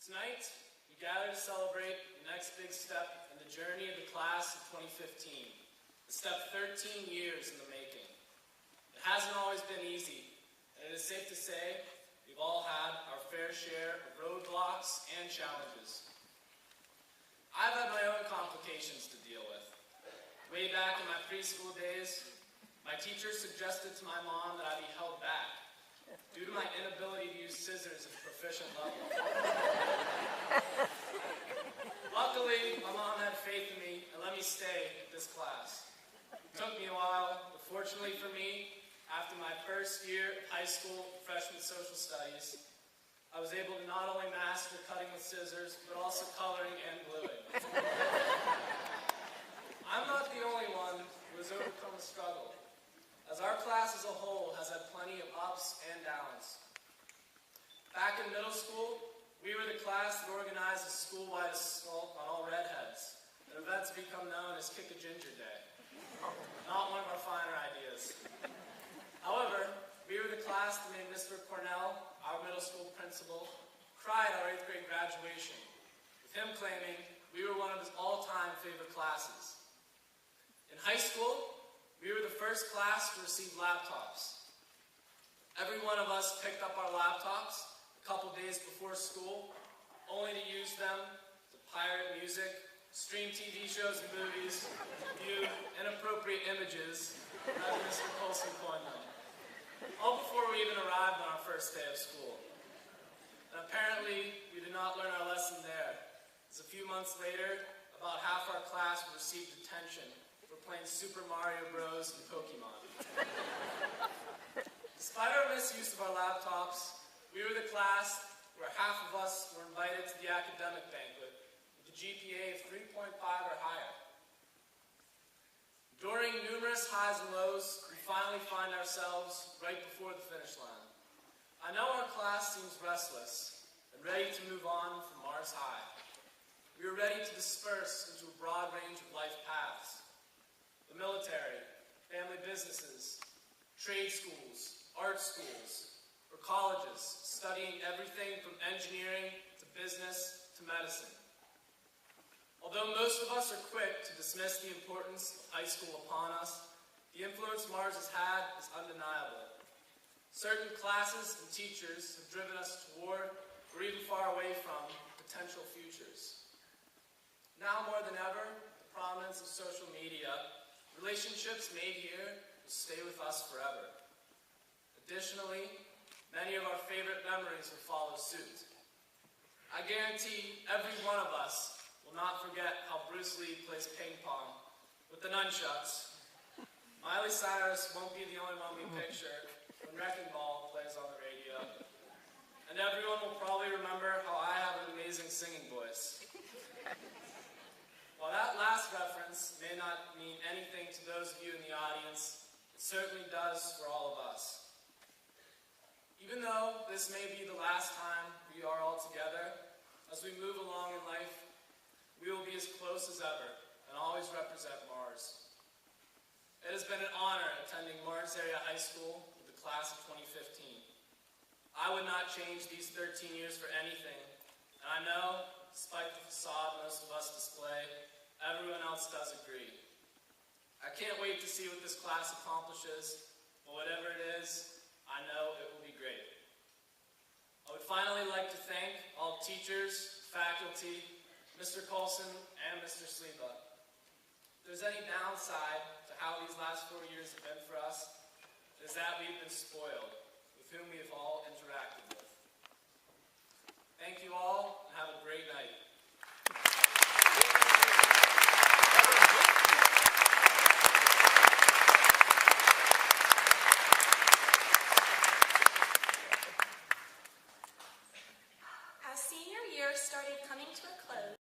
Tonight, we gather to celebrate the next big step in the journey of the class of 2015, the step 13 years in the making. It hasn't always been easy, and it is safe to say we've all had our fair share of roadblocks and challenges. I've had my own complications to deal with. Way back in my preschool days, my teacher suggested to my mom that I be held back due to my inability to use scissors at a proficient level. Luckily, my mom had faith in me and let me stay at this class. It took me a while, but fortunately for me, after my first year of high school freshman social studies, I was able to not only master cutting with scissors, but also coloring and gluing. I'm not the only one who has overcome the struggle, as our class as a whole has had plenty of ups and downs. Back in middle school, we were the class that organized a school-wide assault on all redheads, an event to become known as Kick a Ginger Day. Not one of our finer ideas. However, we were the class that made Mr. Cornell, our middle school principal, cry at our 8th grade graduation, with him claiming we were one of his all-time favorite classes. In high school, we were the first class to receive laptops. Every one of us picked up our laptops a couple days before school, only to use them to pirate music, stream TV shows and movies, view inappropriate images, as Mr. Colson coined them. All before we even arrived on our first day of school. And apparently, we did not learn our lesson there, as a few months later, about half our class received detention for playing Super Mario Bros. And Pokemon. Despite our misuse of our laptops, we were the class where half of us were invited to the academic banquet with a GPA of 3.5 or higher. During numerous highs and lows, we finally find ourselves right before the finish line. I know our class seems restless and ready to move on from Mars High. We are ready to disperse into a broad range of life paths. The military, family businesses, trade schools, art schools, or colleges, studying everything from engineering to business to medicine. Although most of us are quick to dismiss the importance of high school upon us, the influence Mars has had is undeniable. Certain classes and teachers have driven us toward, or even far away from, potential futures. Now more than ever, the prominence of social media, relationships made here will stay with us forever. Additionally, many of our favorite memories will follow suit. I guarantee every one of us will not forget how Bruce Lee plays ping pong with the nunchucks. Miley Cyrus won't be the only one we picture when Wrecking Ball plays on the radio. And everyone will probably remember how I have an amazing singing voice. While that last reference may not mean anything to those of you in the audience, it certainly does for all of us. Even though this may be the last time we are all together, as we move along in life, we will be as close as ever and always represent Mars. It has been an honor attending Mars Area High School with the class of 2015. I would not change these 13 years for anything, and I know, despite the facade most of us display, everyone else does agree. I can't wait to see what this class accomplishes, but whatever it is, I know it will be great. I would finally like to thank all teachers, faculty, Mr. Colson, and Mr. Sleepa. If there's any downside to how these last 4 years have been for us, it is that we've been spoiled with whom we have all interacted with. Thank you all.